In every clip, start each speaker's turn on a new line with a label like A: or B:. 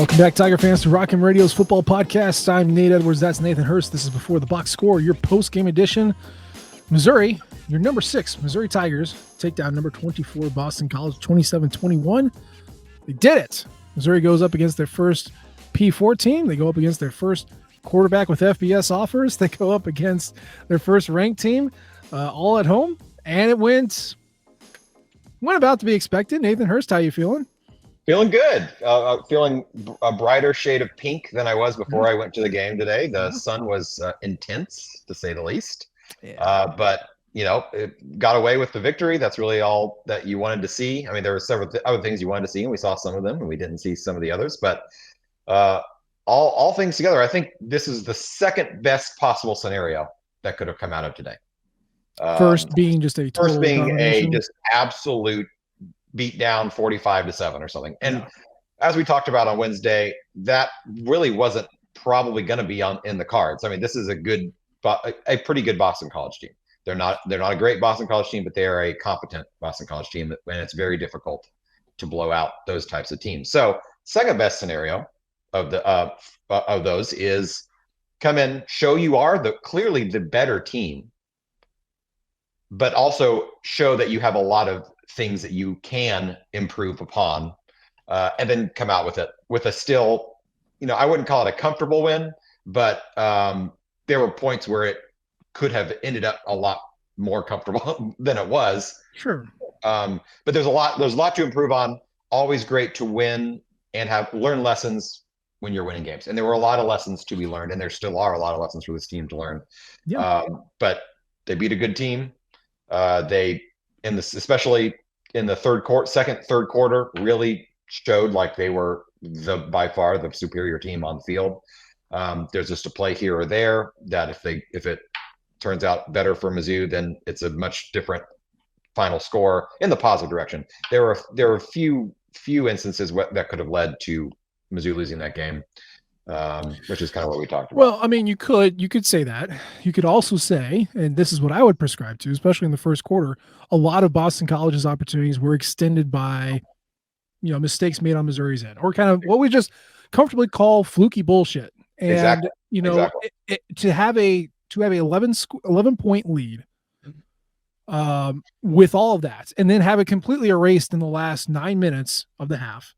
A: Welcome back, Tiger fans, to Rockin' Radio's football podcast. I'm Nate Edwards. That's Nathan Hurst. This is Before the Box Score, your post-game edition. Missouri, your number 6, Missouri Tigers, take down number 24, Boston College, 27-21. They did it. Missouri goes up against their first P4 team. They go up against their first quarterback with FBS offers. They go up against their first ranked team, all at home. And it went about to be expected. Nathan Hurst, how you feeling?
B: Feeling good. Feeling a brighter shade of pink than I was before I went to the game today. The sun was intense, to say the least. Yeah. But, it got away with the victory. That's really all that you wanted to see. I mean, there were several other things you wanted to see, and we saw some of them, and we didn't see some of the others. But all things together, I think this is the second best possible scenario that could have come out of today.
A: First being just a
B: just absolute beat down 45-7 or something. And as we talked about on Wednesday, that really wasn't probably going to be in the cards. I mean, this is a pretty good Boston College team. They're not a great Boston College team, but they are a competent Boston College team, and it's very difficult to blow out those types of teams. So second best scenario of those is come in, show you are clearly the better team, but also show that you have a lot of things that you can improve upon, and then come out with a still, I wouldn't call it a comfortable win, but there were points where it could have ended up a lot more comfortable than it was.
A: Sure.
B: But there's a lot to improve on. Always great to win and learn lessons when you're winning games. And there were a lot of lessons to be learned, and there still are a lot of lessons for this team to learn. Yeah. But they beat a good team. Especially in the third quarter, really showed like they were by far the superior team on the field. There's just a play here or there that if it turns out better for Mizzou, then it's a much different final score in the positive direction. There were a few instances that could have led to Mizzou losing that game, which is kind of what we talked about.
A: Well, I mean, you could say that. You could also say, and this is what I would prescribe to, especially in the first quarter, a lot of Boston College's opportunities were extended by, mistakes made on Missouri's end, or kind of what we just comfortably call fluky bullshit. And exactly. To have a 11-point lead, with all of that, and then have it completely erased in the last 9 minutes of the half,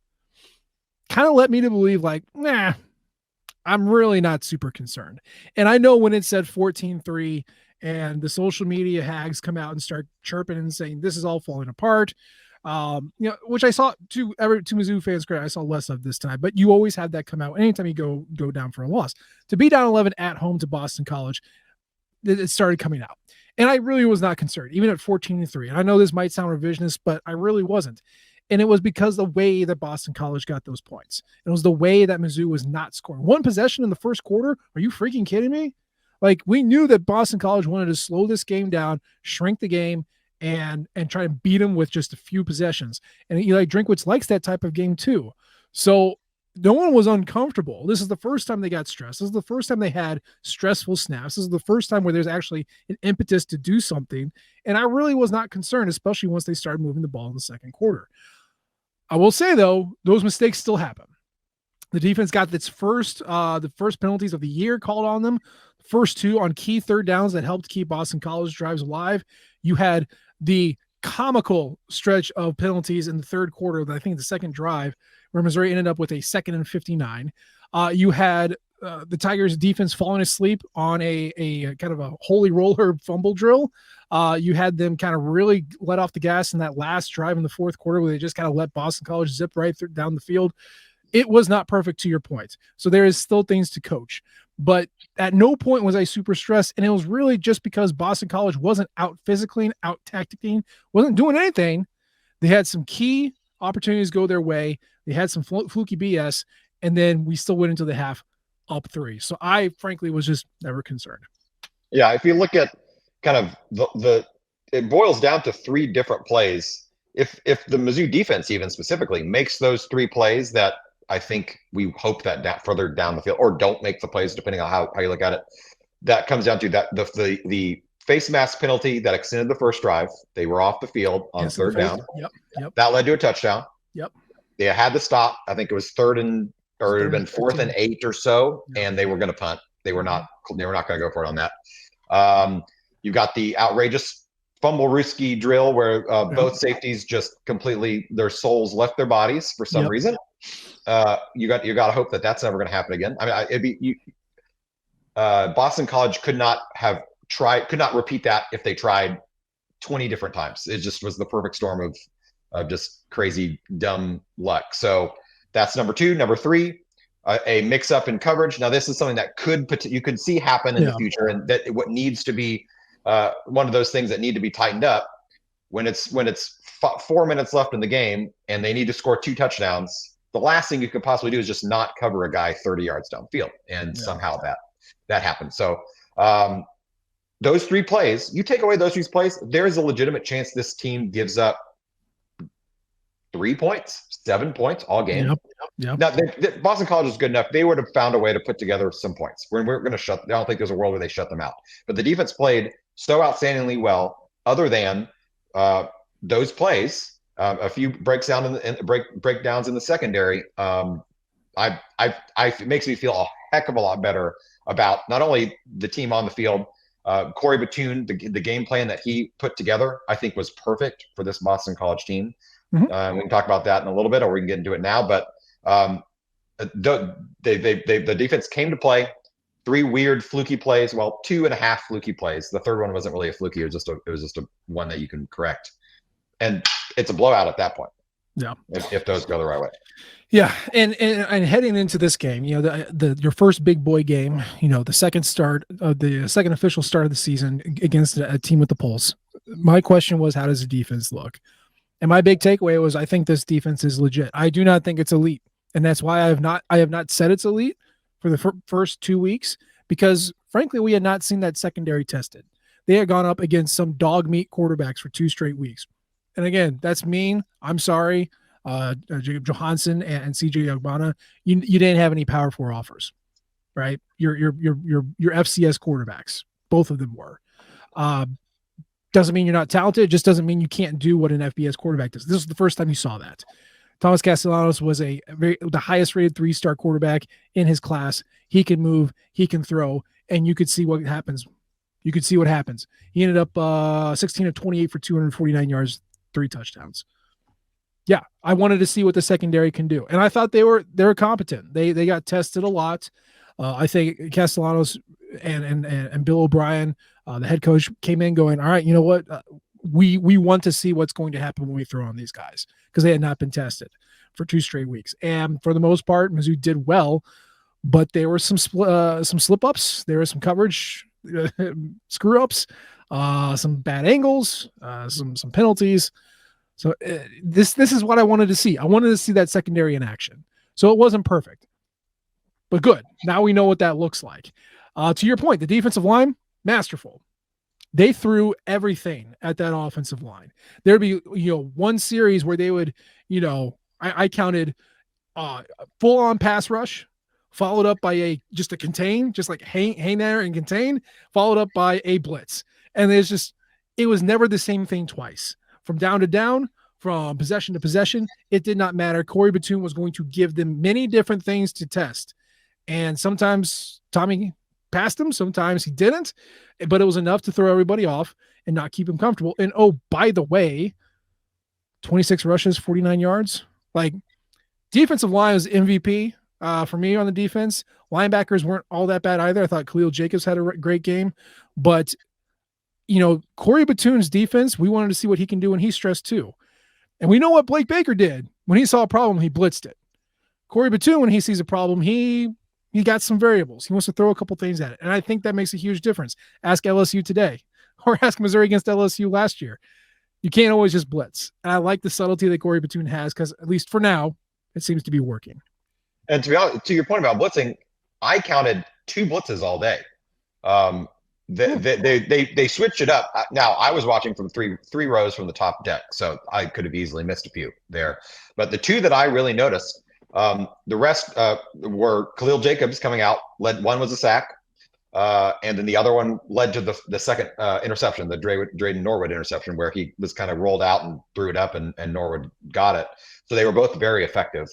A: kind of led me to believe I'm really not super concerned. And I know when it said 14-3 and the social media hags come out and start chirping and saying this is all falling apart, which I saw to Mizzou fans' credit, I saw less of this time, but you always have that come out anytime you go down for a loss. To be down 11 at home to Boston College, it started coming out. And I really was not concerned, even at 14-3. And I know this might sound revisionist, but I really wasn't. And it was because the way that Boston College got those points. It was the way that Mizzou was not scoring. One possession in the first quarter? Are you freaking kidding me? Like, we knew that Boston College wanted to slow this game down, shrink the game, and try to beat them with just a few possessions. And Eli Drinkwitz likes that type of game too. So no one was uncomfortable. This is the first time they got stressed. This is the first time they had stressful snaps. This is the first time where there's actually an impetus to do something. And I really was not concerned, especially once they started moving the ball in the second quarter. I will say, though, those mistakes still happen. The defense got the first penalties of the year called on them. The first two on key third downs that helped keep Boston College drives alive. You had the comical stretch of penalties in the third quarter, I think the second drive, where Missouri ended up with a 2nd and 59. You had the Tigers defense falling asleep on a kind of a holy roller fumble drill. You had them kind of really let off the gas in that last drive in the fourth quarter where they just kind of let Boston College zip right down the field. It was not perfect, to your point. So there is still things to coach. But at no point was I super stressed, and it was really just because Boston College wasn't out physically, out tacticing, wasn't doing anything. They had some key opportunities go their way. They had some fluky BS, and then we still went into the half up 3. So I, frankly, was just never concerned.
B: Yeah, if you look at kind of it boils down to 3 different plays. If the Mizzou defense even specifically makes those 3 plays that I think we hope that further down the field, or don't make the plays, depending on how you look at it, that comes down to that the face mask penalty that extended the first drive. They were off the field on third down.
A: Yep.
B: That led to a touchdown.
A: Yep.
B: They had to stop. I think it was 3rd and or it would have been 4th and 8 or so, and they were going to punt. They were not going to go for it on that. You got the outrageous fumble risky drill where both safeties just completely, their souls left their bodies for some reason. You got to hope that that's never going to happen again. I mean, it'd be Boston College could not repeat that if they tried 20 different times. It just was the perfect storm of just crazy dumb luck. So that's number 2. Number 3, a mix up in coverage. Now this is something that you could see happen in the future, and that what needs to be one of those things that need to be tightened up when it's 4 minutes left in the game and they need to score 2 touchdowns. The last thing you could possibly do is just not cover a guy 30 yards downfield, and somehow that happened. So those 3 plays, you take away those 3 plays, there is a legitimate chance this team gives up 3 points, 7 points all game. Now, Boston College is good enough. They would have found a way to put together some points. We're going to I don't think there's a world where they shut them out. But the defense played so outstandingly well, other than those plays, a few breakdowns in the secondary. It makes me feel a heck of a lot better about not only the team on the field. Corey Batoon, the game plan that he put together, I think was perfect for this Boston College team. We can talk about that in a little bit, or we can get into it now. But the defense came to play. 3 weird fluky plays. Well, 2.5 fluky plays. The third one wasn't really a fluky. It was just a one that you can correct, and it's a blowout at that point.
A: Yeah,
B: if those go the right way.
A: Yeah, and heading into this game, your first big boy game, the second official start of the season against a team with the pulse. My question was, how does the defense look? And my big takeaway was, I think this defense is legit. I do not think it's elite, and that's why I have not said it's elite for the first 2 weeks, because frankly, we had not seen that secondary tested. They had gone up against some dog meat quarterbacks for 2 straight weeks, and again, that's mean. I'm sorry. Jacob Johansson and CJ Ogbonna, you didn't have any Power 4 offers, right? Your FCS quarterbacks, both of them were. Doesn't mean you're not talented. It just doesn't mean you can't do what an FBS quarterback does. This is the first time you saw that. Thomas Castellanos was the highest rated 3-star quarterback in his class. He can move, he can throw, and you could see what happens. He ended up 16 of 28 for 249 yards, 3 touchdowns. Yeah, I wanted to see what the secondary can do, and I thought they were competent. They got tested a lot. I think Castellanos and Bill O'Brien, the head coach, came in going, all right, you know what? We want to see what's going to happen when we throw on these guys, because they had not been tested for 2 straight weeks. And for the most part, Mizzou did well, but there were some slip ups. There was some coverage screw ups, some bad angles, some penalties. So this is what I wanted to see. I wanted to see that secondary in action. So it wasn't perfect, but good. Now we know what that looks like. To your point, the defensive line, masterful. They threw everything at that offensive line. There'd be, one series where they would, I counted full on pass rush, followed up by just a contain, just like hang there and contain, followed up by a blitz. And it was never the same thing twice. From down to down, from possession to possession, it did not matter. Corey Batoon was going to give them many different things to test. And sometimes Tommy passed him, sometimes he didn't, but it was enough to throw everybody off and not keep him comfortable. And oh, by the way, 26 rushes, 49 yards. Like, defensive line was MVP for me on the defense. Linebackers weren't all that bad either. I thought Khalil Jacobs had a great game, but Corey Batoon's defense, we wanted to see what he can do when he's stressed too. And we know what Blake Baker did. When he saw a problem, he blitzed it. Corey Batoon, when he sees a problem, he got some variables. He wants to throw a couple things at it. And I think that makes a huge difference. Ask LSU today, or ask Missouri against LSU last year. You can't always just blitz. And I like the subtlety that Corey Batoon has, because at least for now, it seems to be working.
B: And to be honest, to your point about blitzing, I counted 2 blitzes all day. They switched it up. Now, I was watching from three rows from the top deck, so I could have easily missed a few there. But the 2 that I really noticed, the rest were Khalil Jacobs coming out. One was a sack, and then the other one led to the second interception, the Drayden Norwood interception, where he was kind of rolled out and threw it up, and Norwood got it. So they were both very effective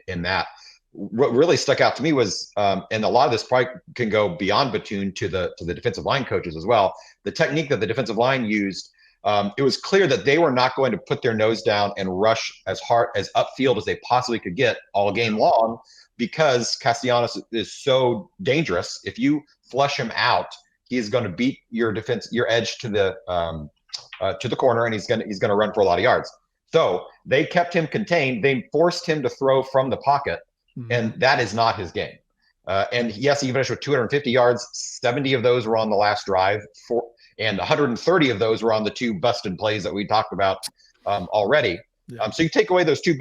B: in that. what really stuck out to me was, and a lot of this probably can go beyond Batoon to the defensive line coaches as well. The technique that the defensive line used, it was clear that they were not going to put their nose down and rush as hard as upfield as they possibly could get all game long, because Castellanos is so dangerous. If you flush him out, he is going to beat your edge to the corner, and he's going to run for a lot of yards. So they kept him contained. They forced him to throw from the pocket, and that is not his game. And yes, he finished with 250 yards. 70 of those were on the last drive, and 130 of those were on the two busted plays that we talked about already. Yeah. So you take away those two,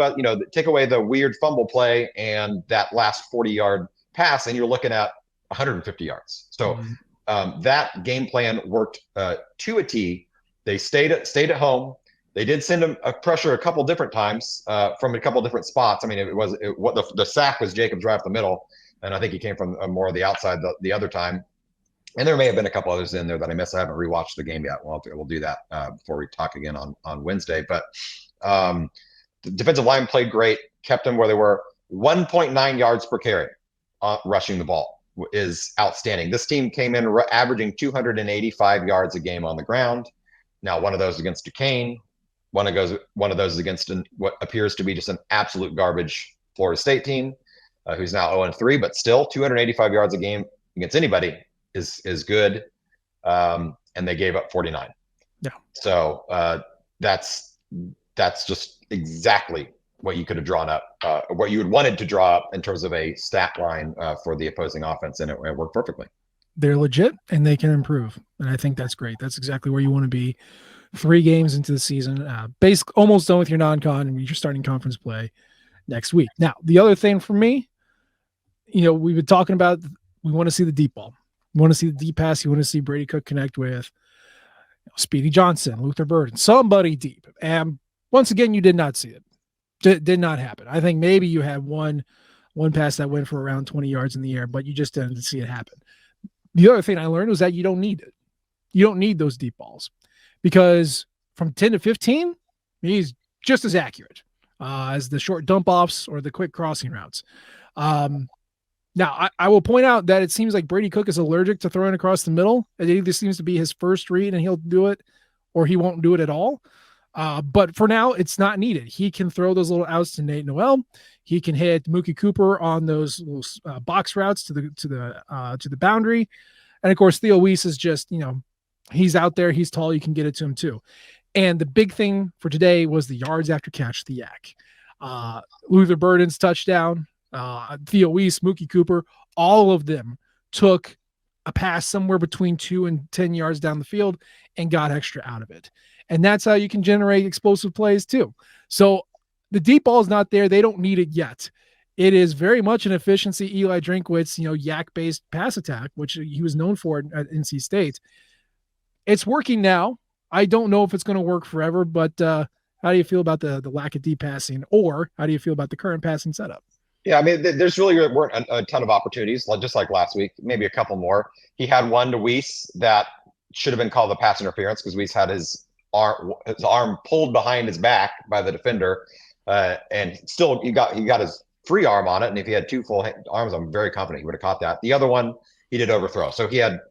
B: take away the weird fumble play and that last 40-yard pass, and you're looking at 150 yards. So that game plan worked to a T. They stayed at home. They did send him a pressure a couple different times from a couple different spots. I mean, the sack was Jacobs right up the middle, and I think he came from more of the outside the other time. And there may have been a couple others in there that I missed. I haven't rewatched the game yet. We'll do that before we talk again on Wednesday. But the defensive line played great, kept them where they were. 1.9 yards per carry rushing the ball is outstanding. This team came in averaging 285 yards a game on the ground. Now, one of those against Duquesne. One of those is against what appears to be just an absolute garbage Florida State team, who's now 0-3, but still 285 yards a game against anybody is good. And they gave up 49.
A: Yeah.
B: So that's just exactly what you could have drawn up, what you had wanted to draw up in terms of a stat line for the opposing offense, and it worked perfectly.
A: They're legit and they can improve, and I think that's great. That's exactly where you want to be. 3 games into the season, basically almost done with your non-con, and you're starting conference play next week. Now, the other thing for me, we've been talking about, we want to see the deep ball. We want to see the deep pass. You want to see Brady Cook connect with Speedy Johnson, Luther Burden, somebody deep. And once again, you did not see it. Did not happen. I think maybe you had one pass that went for around 20 yards in the air, but you just didn't see it happen. The other thing I learned was that you don't need it. You don't need those deep balls, because from 10 to 15, he's just as accurate as the short dump offs or the quick crossing routes. Now, I will point out that it seems like Brady Cook is allergic to throwing across the middle. It either seems to be his first read and he'll do it, or he won't do it at all. But for now, it's not needed. He can throw those little outs to Nate Noel. He can hit Mookie Cooper on those little box routes to the boundary. And of course, Theo Weiss is just, he's out there. He's tall. You can get it to him too. And the big thing for today was the yards after catch, the yak. Luther Burden's touchdown, Theo Weiss, Mookie Cooper, all of them took a pass somewhere between 2 and 10 yards down the field and got extra out of it. And that's how you can generate explosive plays too. So the deep ball is not there. They don't need it yet. It is very much an efficiency Eli Drinkwitz, yak-based pass attack, which he was known for at NC State. It's working now. I don't know if it's going to work forever, but how do you feel about the lack of deep passing, or how do you feel about the current passing setup?
B: Yeah, I mean, there's really weren't a ton of opportunities, just like last week, maybe a couple more. He had one to Weiss that should have been called a pass interference, because Weiss had his arm pulled behind his back by the defender, and still he got his free arm on it. And if he had 2 full arms, I'm very confident he would have caught that. The other one, he did overthrow. So he had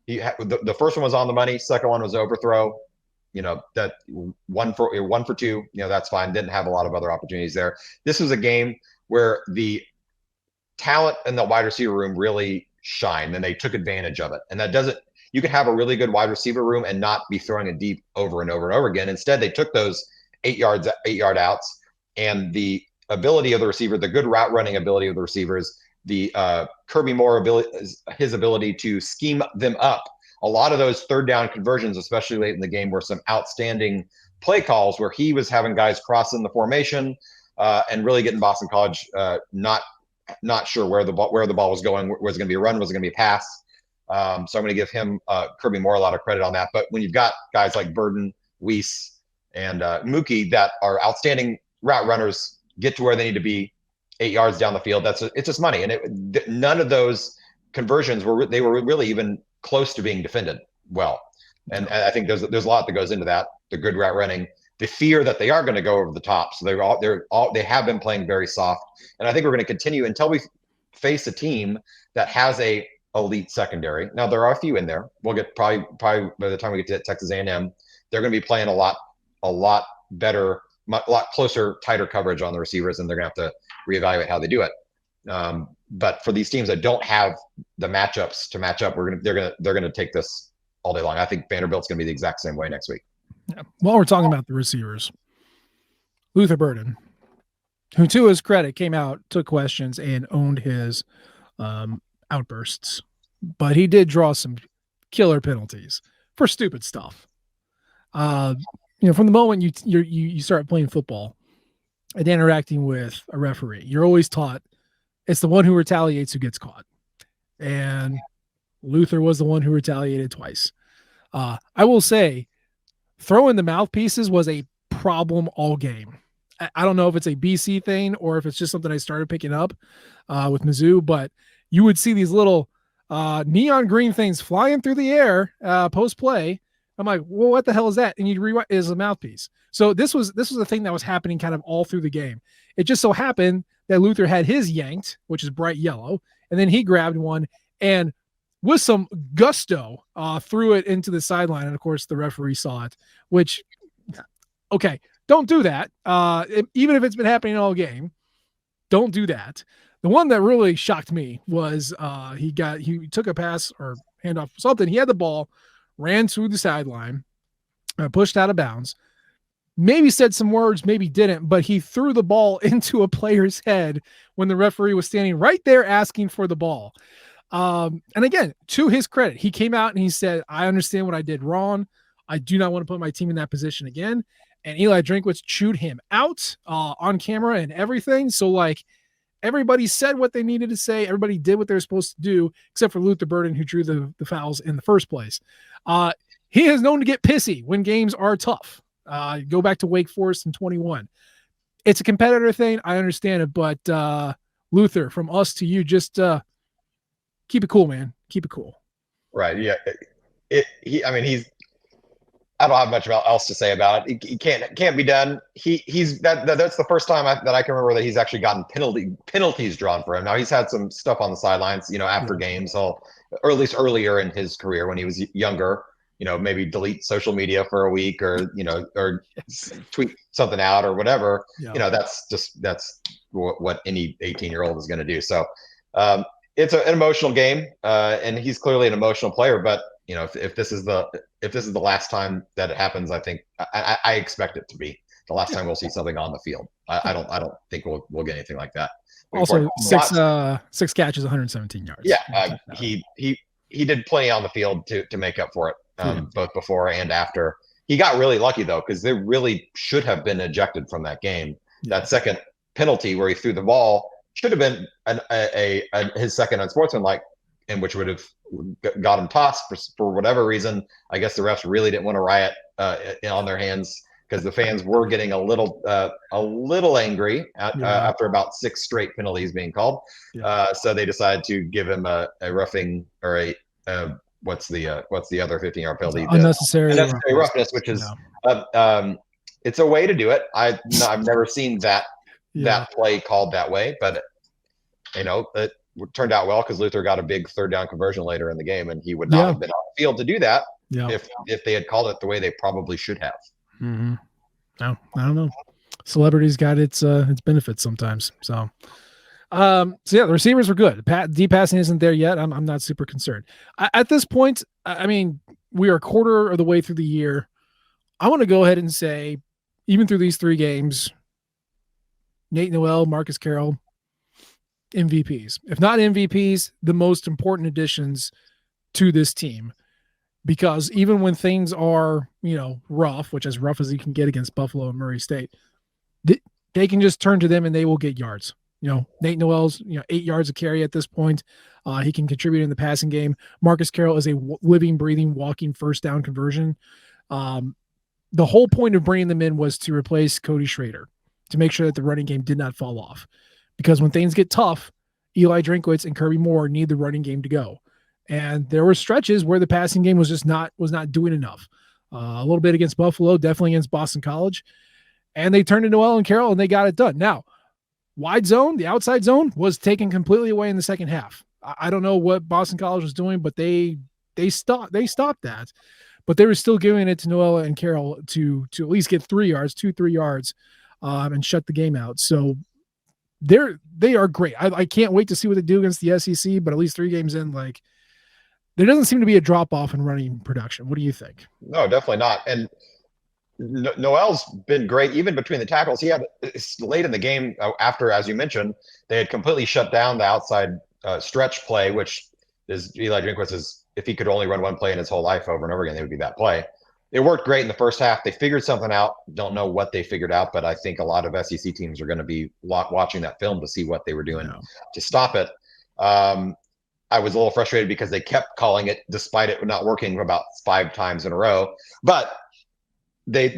B: the first one was on the money. Second one was overthrow. That 1 for 2. That's fine. Didn't have a lot of other opportunities there. This was a game where the talent in the wide receiver room really shined, and they took advantage of it. And that doesn't. You could have a really good wide receiver room and not be throwing it deep over and over and over again. Instead, they took those 8-yard outs, and the ability of the receiver, the good route running ability of the receivers, the Kirby Moore ability, his ability to scheme them up. A lot of those third down conversions, especially late in the game, were some outstanding play calls where he was having guys cross in the formation and really getting Boston College not sure where the ball was going. Was it going to be a run? Was it going to be a pass? So I'm going to give him Kirby Moore a lot of credit on that. But when you've got guys like Burden, Weiss, and Mookie that are outstanding route runners, get to where they need to be 8 yards down the field, it's just money. And none of those conversions were really even close to being defended well. And I think there's a lot that goes into that. The good route running, the fear that they are going to go over the top. So they have been playing very soft, and I think we're going to continue until we face a team that has a elite secondary. Now there are a few in there. We'll get probably by the time we get to Texas A&M, they're going to be playing a lot better, a lot closer, tighter coverage on the receivers, and they're going to have to reevaluate how they do it. But for these teams that don't have the matchups to match up, they're gonna take this all day long. I think Vanderbilt's gonna be the exact same way next week.
A: Yeah. While we're talking about the receivers, Luther Burden, who to his credit came out, took questions, and owned his outbursts, but he did draw some killer penalties for stupid stuff. From the moment you start playing football and interacting with a referee, you're always taught it's the one who retaliates who gets caught. And Luther was the one who retaliated twice. I will say, throwing the mouthpieces was a problem all game. I don't know if it's a BC thing or if it's just something I started picking up with Mizzou, but you would see these little neon green things flying through the air post play. I'm like, well, what the hell is that? And you'd rewind, is a mouthpiece. So this was a thing that was happening kind of all through the game. It just so happened that Luther had his yanked, which is bright yellow, and then he grabbed one and with some gusto threw it into the sideline. And of course the referee saw it, which, okay, don't do that. Even if it's been happening all game, don't do that. The one that really shocked me was he took a pass or handoff, something. He had the ball, ran through the sideline, pushed out of bounds, maybe said some words, maybe didn't, but he threw the ball into a player's head when the referee was standing right there asking for the ball. And again, to his credit, he came out and he said, I understand what I did wrong. I do not want to put my team in that position again. And Eli Drinkwitz chewed him out on camera and everything. So like everybody said what they needed to say. Everybody did what they were supposed to do, except for Luther Burden, who drew the fouls in the first place. He is known to get pissy when games are tough. Go back to Wake Forest in 21. It's a competitor thing. I understand it, but Luther, from us to you, just keep it cool, man. Keep it cool.
B: Right. Yeah. I don't have much else to say about it. He can't be done. That's the first time that I can remember that he's actually gotten penalties drawn for him. Now he's had some stuff on the sidelines, after games, or at least earlier in his career when he was younger. Maybe delete social media for a week, or tweet something out or whatever. Yeah. That's what any 18-year-old is going to do. So it's an emotional game, and he's clearly an emotional player. But if this is the last time that it happens, I think I expect it to be the last time we'll see something on the field. I don't think we'll get anything like that.
A: Also, six catches, 117 yards.
B: Yeah, he did plenty on the field to make up for it. Both before and after. He got really lucky though, because they really should have been ejected from that game. Yeah. That second penalty where he threw the ball should have been his second unsportsmanlike, and which would have got him tossed for whatever reason. I guess the refs really didn't want to riot on their hands, because the fans were getting a little angry after about 6 straight penalties being called. Yeah. So they decided to give him a roughing, or what's the other 15-yard penalty?
A: Unnecessary
B: roughness, which is it's a way to do it. I've never seen that play called that way, but it turned out well, because Luther got a big 3rd down conversion later in the game, and he would not have been on the field to do that if they had called it the way they probably should have.
A: Mm-hmm. No, I don't know. Celebrity's got its benefits sometimes. So the receivers were good. Deep passing isn't there yet. I'm not super concerned. At this point, I mean, we are a quarter of the way through the year. I want to go ahead and say, even through these 3 games, Nate Noel, Marcus Carroll, MVPs. If not MVPs, the most important additions to this team. Because even when things are, rough, which as rough as you can get against Buffalo and Murray State, they can just turn to them and they will get yards. Nate Noel's, 8 yards a carry at this point. He can contribute in the passing game. Marcus Carroll is a living, breathing, walking first down conversion. The whole point of bringing them in was to replace Cody Schrader, to make sure that the running game did not fall off. Because when things get tough, Eli Drinkwitz and Kirby Moore need the running game to go. And there were stretches where the passing game was just not doing enough. a little bit against Buffalo, definitely against Boston College. And they turned to Noel and Carroll and they got it done. Now, wide zone, the outside zone was taken completely away in the second half. I don't know what Boston College was doing, but they stopped that. But they were still giving it to Noel and Carroll to at least get 3 yards, 2-3 yards, and shut the game out. So they are great. I can't wait to see what they do against the SEC. But at least 3 games in, like there doesn't seem to be a drop off in running production. What do you think?
B: No, definitely not. And Noel's been great even between the tackles. He had late in the game after, as you mentioned, they had completely shut down the outside stretch play, which is Eli Drinkwitz is if he could only run one play in his whole life over and over again, it would be that play. It worked great in the first half. They figured something out. Don't know what they figured out, but I think a lot of SEC teams are going to be watching that film to see what they were doing to stop it. I was a little frustrated because they kept calling it despite it not working about 5 times in a row. But they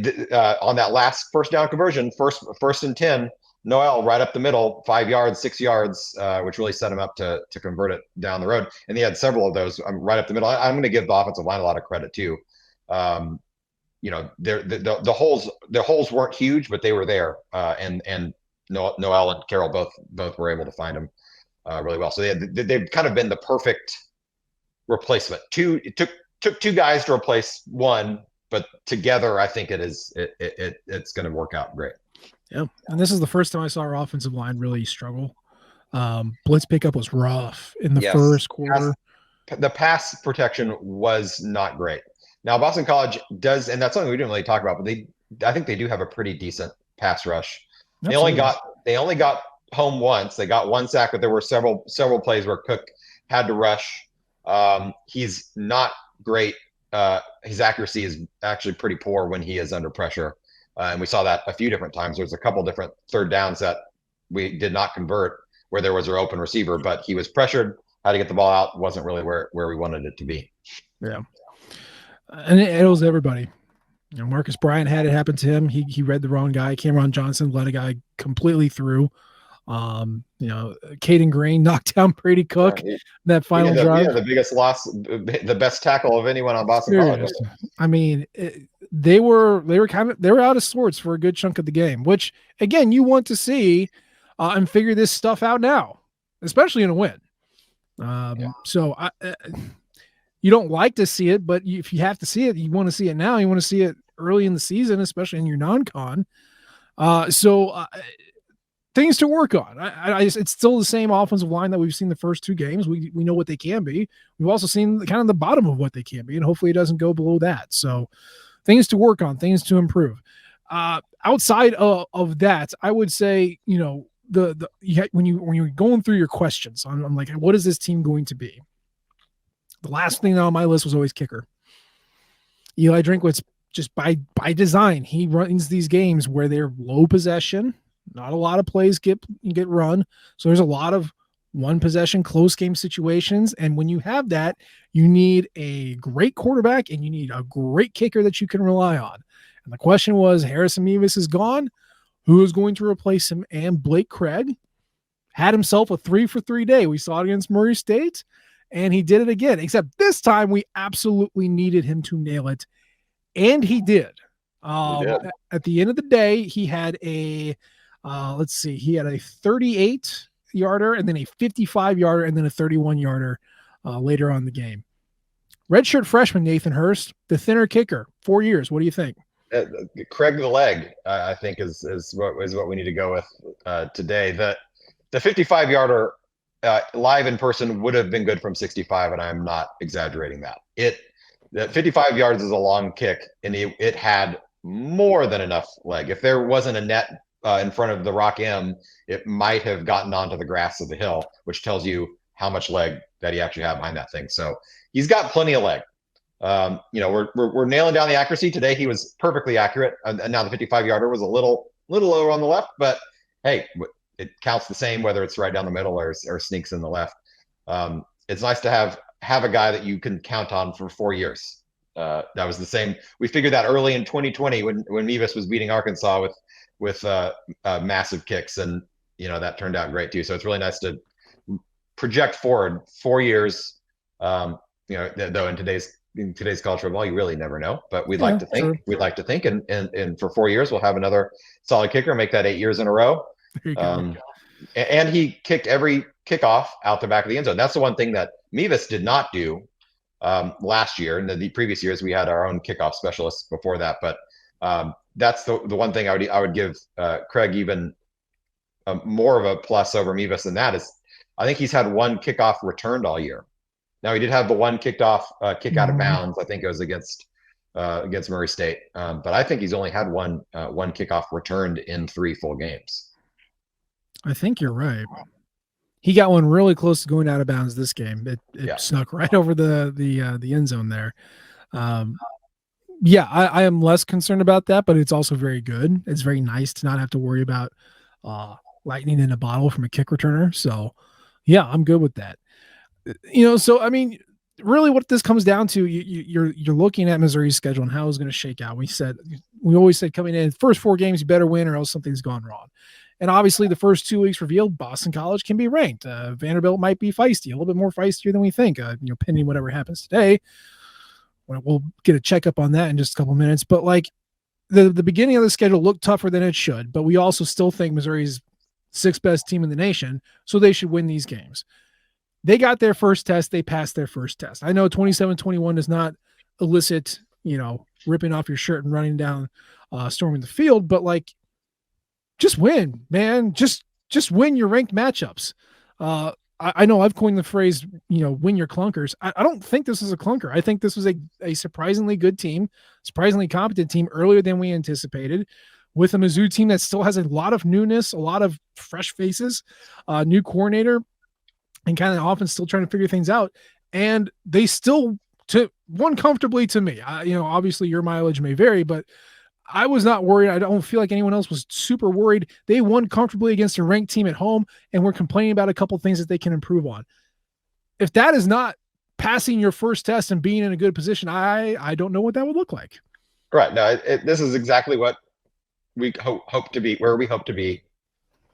B: on that last first down conversion, first and 10, Noel right up the middle, 5 yards, 6 yards, which really set him up to convert it down the road. And he had several of those right up the middle. I'm going to give the offensive line a lot of credit too. The holes weren't huge, but they were there. And Noel and Carroll both were able to find them really well. So they've kind of been the perfect replacement. It took 2 guys to replace one, but together I think it's going to work out great.
A: Yeah, and this is the first time I saw our offensive line really struggle. Blitz pickup was rough in the first quarter.
B: The pass protection was not great. Now Boston College does, and that's something we didn't really talk about, but I think they do have a pretty decent pass rush. Absolutely. They only got home once. They got 1 sack, but there were several plays where Cook had to rush. He's not great. His accuracy is actually pretty poor when he is under pressure. And we saw that a few different times. There's a couple different third downs that we did not convert where there was an open receiver, but he was pressured, had to get the ball out, wasn't really where we wanted it to be.
A: Yeah. And it was everybody. Marcus Bryant had it happen to him. He read the wrong guy. Cameron Johnson let a guy completely through. Caden Green knocked down Brady Cook that final drive.
B: Yeah, the biggest loss, the best tackle of anyone on Boston College.
A: I mean, they were out of sorts for a good chunk of the game, which again you want to see and figure this stuff out now, especially in a win. So you don't like to see it, but if you have to see it, you want to see it now. You want to see it early in the season, especially in your non-con. Things to work on. It's still the same offensive line that we've seen the first 2 games. We know what they can be. We've also seen kind of the bottom of what they can be, and hopefully it doesn't go below that. So things to work on, things to improve. Outside of that, I would say, when you're going through your questions on like, what is this team going to be? The last thing on my list was always kicker. Eli Drinkwitz, just by design, he runs these games where they're low possession. Not a lot of plays get run. So there's a lot of 1 possession, close game situations. And when you have that, you need a great quarterback and you need a great kicker that you can rely on. And the question was, Harrison Mevis is gone. Who is going to replace him? And Blake Craig had himself a 3-for-3 day. We saw it against Murray State, and he did it again, except this time we absolutely needed him to nail it. And he did. At the end of the day, he had he had a 38-yarder and then a 55-yarder and then a 31-yarder later on in the game. Redshirt freshman Nathan Hurst, the thinner kicker, 4 years. What do you think?
B: Craig the leg, I think is what we need to go with today. The 55-yarder live in person would have been good from 65, and I'm not exaggerating that. That 55 yards is a long kick, and it had more than enough leg. If there wasn't a net in front of the Rock M, it might have gotten onto the grass of the hill, which tells you how much leg that he actually had behind that thing. So he's got plenty of leg. We're nailing down the accuracy today. He was perfectly accurate, and now the 55-yarder was a little lower on the left, but hey, it counts the same whether it's right down the middle or sneaks in the left. It's nice to have a guy that you can count on for 4 years. That was the same. We figured that early in 2020 when Mevis was beating Arkansas with massive kicks, and that turned out great too. So it's really nice to project forward 4 years. Though in today's in today's college football, you really never know. But we'd
A: Yeah,
B: like to think,
A: true.
B: and for 4 years, we'll have another solid kicker, make that 8 years in a row.
A: There you go.
B: And he kicked every kickoff out the back of the end zone. That's the one thing that Mevis did not do last year. And the previous years, we had our own kickoff specialists before that. But that's the one thing I would give Craig even more of a plus over Mevis than that is I think he's had one kickoff returned all year. Now he did have the one kicked off kick out of bounds. I think it was against Murray State, but I think he's only had one kickoff returned in 3 full games.
A: I think you're right. He got one really close to going out of bounds this game. It snuck right over the end zone there. I am less concerned about that, but it's also very good. It's very nice to not have to worry about lightning in a bottle from a kick returner. So, yeah, I'm good with that. So I mean, really, what this comes down to, you're looking at Missouri's schedule and how it's going to shake out. We always said coming in first 4 games, you better win or else something's gone wrong. And obviously, the first 2 weeks revealed Boston College can be ranked. Vanderbilt might be feisty, a little bit more feistier than we think. Pending whatever happens today. We'll get a checkup on that in just a couple minutes. But like the beginning of the schedule looked tougher than it should, but we also still think Missouri's 6th best team in the nation, so they should win these games. They got their first test. They passed their first test. I know 27-21 does not elicit, ripping off your shirt and running down, storming the field, but like, just win, man. Just win your ranked matchups. I know I've coined the phrase, win your clunkers. I don't think this is a clunker. I think this was a surprisingly good team, surprisingly competent team earlier than we anticipated, with a Mizzou team that still has a lot of newness, a lot of fresh faces, new coordinator, and kind of often still trying to figure things out. And they still won comfortably to me. Obviously your mileage may vary, but I was not worried. I don't feel like anyone else was super worried. They won comfortably against a ranked team at home, and we're complaining about a couple of things that they can improve on. If that is not passing your first test and being in a good position, I don't know what that would look like.
B: Right. No, this is exactly what we hope to be, where we hope to be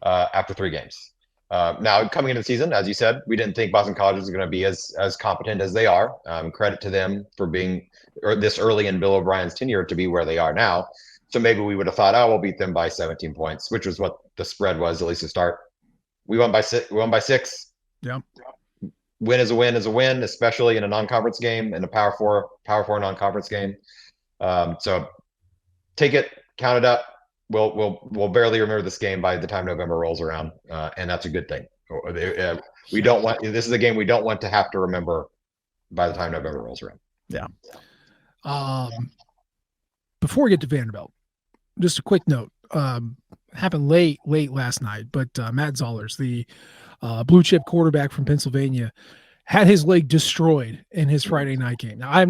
B: after 3 games. Now, coming into the season, as you said, we didn't think Boston College was going to be as competent as they are. Credit to them for being this early in Bill O'Brien's tenure to be where they are now. So maybe we would have thought, we'll beat them by 17 points, which was what the spread was, at least to start. We won by 6. We won by 6.
A: Yeah.
B: Win is a win, especially in a non-conference game, in a Power 4 non-conference game. So take it, count it up. We'll barely remember this game by the time November rolls around, and that's a good thing. We don't want this is a game we don't want to have to remember by the time November rolls around.
A: Yeah. Before we get to Vanderbilt, just a quick note. Happened late last night, but Matt Zollers, the blue chip quarterback from Pennsylvania, had his leg destroyed in his Friday night game. Now, I have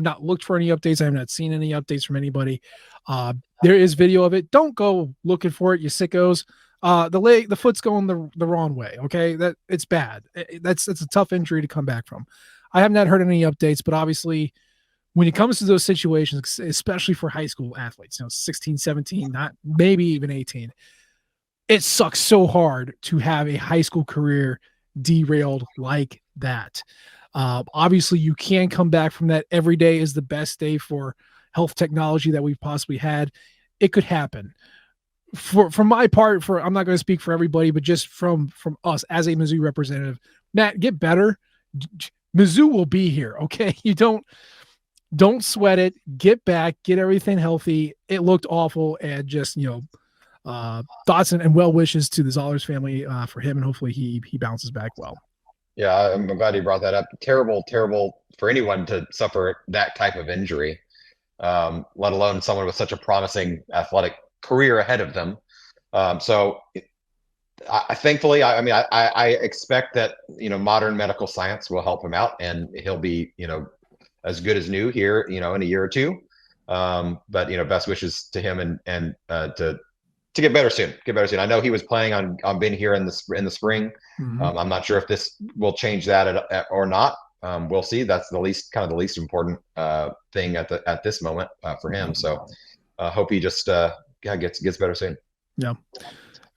A: not looked for any updates. I have not seen any updates from anybody. There is video of it. Don't go looking for it, you sickos. The foot's going the wrong way. Okay. That it's bad. That's a tough injury to come back from. I have not heard any updates, but obviously when it comes to those situations, especially for high school athletes, 16, 17, not maybe even 18, it sucks so hard to have a high school career derailed like that. Obviously you can come back from that. Every day is the best day for health technology that we've possibly had. It could happen. For my part, I'm not going to speak for everybody, but just from us as a Mizzou representative, Matt, get better. Mizzou will be here. Okay. You don't sweat it, get back, get everything healthy. It looked awful, and just, thoughts and well wishes to the Zollers family for him. And hopefully he bounces back well.
B: Yeah. I'm glad you brought that up. Terrible for anyone to suffer that type of injury. Let alone someone with such a promising athletic career ahead of them. Thankfully, I expect that, modern medical science will help him out, and he'll be, as good as new here, in a year or two. But best wishes to him and to get better soon. I know he was planning on being here in the spring.
A: Mm-hmm.
B: I'm not sure if this will change that or not. We'll see. That's the least important thing at this moment for him. So hope he just gets better soon.
A: Yeah.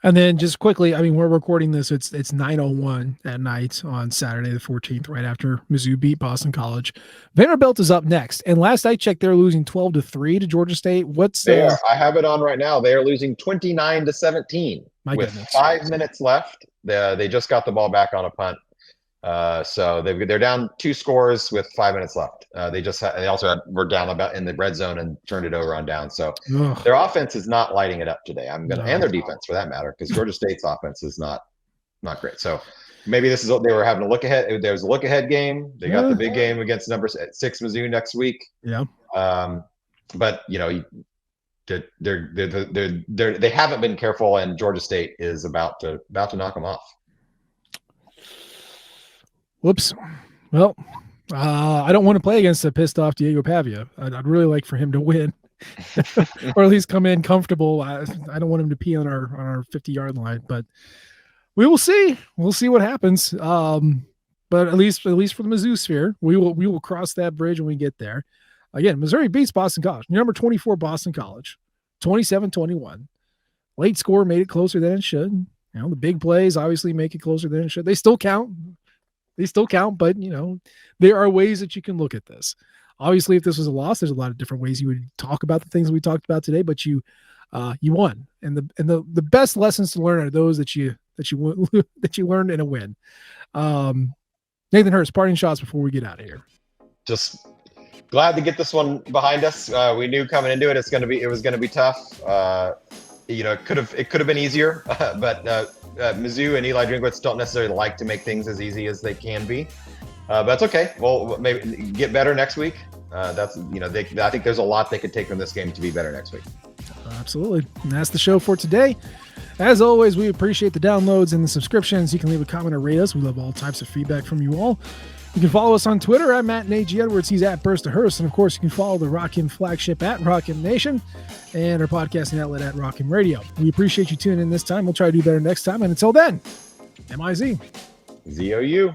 A: And then just quickly, I mean, we're recording this. It's 9:01 at night on Saturday the 14th, right after Mizzou beat Boston College. Vanderbilt is up next, and last I checked, they're losing 12-3 to Georgia State.
B: They are. I have it on right now. They are losing 29-17 with
A: goodness.
B: 5 minutes left. They just got the ball back on a punt. So they're down 2 scores with 5 minutes left. They also were down about in the red zone and turned it over on down. So their offense is not lighting it up today. And their defense for that matter, because Georgia State's offense is not great. So maybe this is what they were having to look ahead. There was a look ahead game. They got the big game against number 6 Mizzou next week.
A: Yeah.
B: But they haven't been careful, and Georgia State is about to knock them off.
A: Whoops. Well, I don't want to play against a pissed off Diego Pavia. I'd really like for him to win, or at least come in comfortable. I don't want him to pee on our 50-yard line, but we will see. We'll see what happens. But at least for the Mizzou sphere, we will cross that bridge when we get there. Again, Missouri beats Boston College. Number 24 Boston College, 27-21. Late score made it closer than it should. The big plays obviously make it closer than it should. They still count. But there are ways that you can look at this. Obviously, if this was a loss, there's a lot of different ways you would talk about the things we talked about today. But you won, and the best lessons to learn are those that you learned in a win. Nathan Hurst, parting shots before we get out of here.
B: Just glad to get this one behind us. We knew coming into it, it was gonna be tough. It could have been easier, but Mizzou and Eli Drinkwitz don't necessarily like to make things as easy as they can be. But that's okay. Well, maybe get better next week. I think there's a lot they could take from this game to be better next week.
A: Absolutely. And that's the show for today. As always, we appreciate the downloads and the subscriptions. You can leave a comment or rate us. We love all types of feedback from you all. You can follow us on Twitter at Matt and A.G. Edwards. He's at Burst to Hurst. And of course, you can follow the Rock Him flagship at Rock Him Nation and our podcasting outlet at Rock Him Radio. We appreciate you tuning in this time. We'll try to do better next time. And until then, MIZ.
B: ZOU.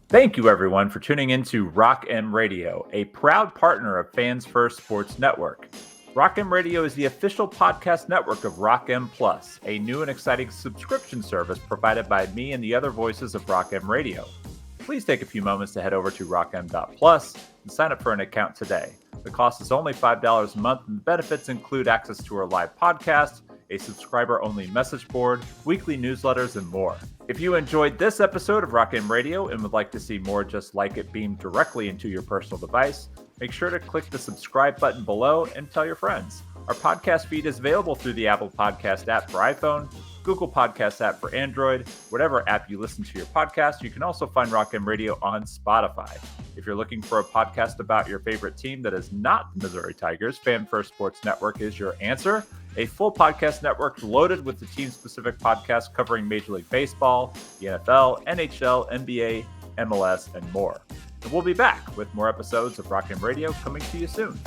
C: Thank you, everyone, for tuning in to Rock M Radio, a proud partner of Fans First Sports Network. Rock M Radio is the official podcast network of Rock M Plus, a new and exciting subscription service provided by me and the other voices of Rock M Radio. Please take a few moments to head over to rockm.plus and sign up for an account today. The cost is only $5 a month, and the benefits include access to our live podcast, a subscriber-only message board, weekly newsletters, and more. If you enjoyed this episode of Rock M Radio and would like to see more just like it beamed directly into your personal device, make sure to click the subscribe button below and tell your friends. Our podcast feed is available through the Apple Podcast app for iPhone, Google Podcast app for Android, whatever app you listen to your podcast. You can also find Rock M Radio on Spotify. If you're looking for a podcast about your favorite team that is not the Missouri Tigers, Fan First Sports Network is your answer. A full podcast network loaded with the team-specific podcasts covering Major League Baseball, the NFL, NHL, NBA, MLS, and more. And we'll be back with more episodes of Rock M Radio coming to you soon.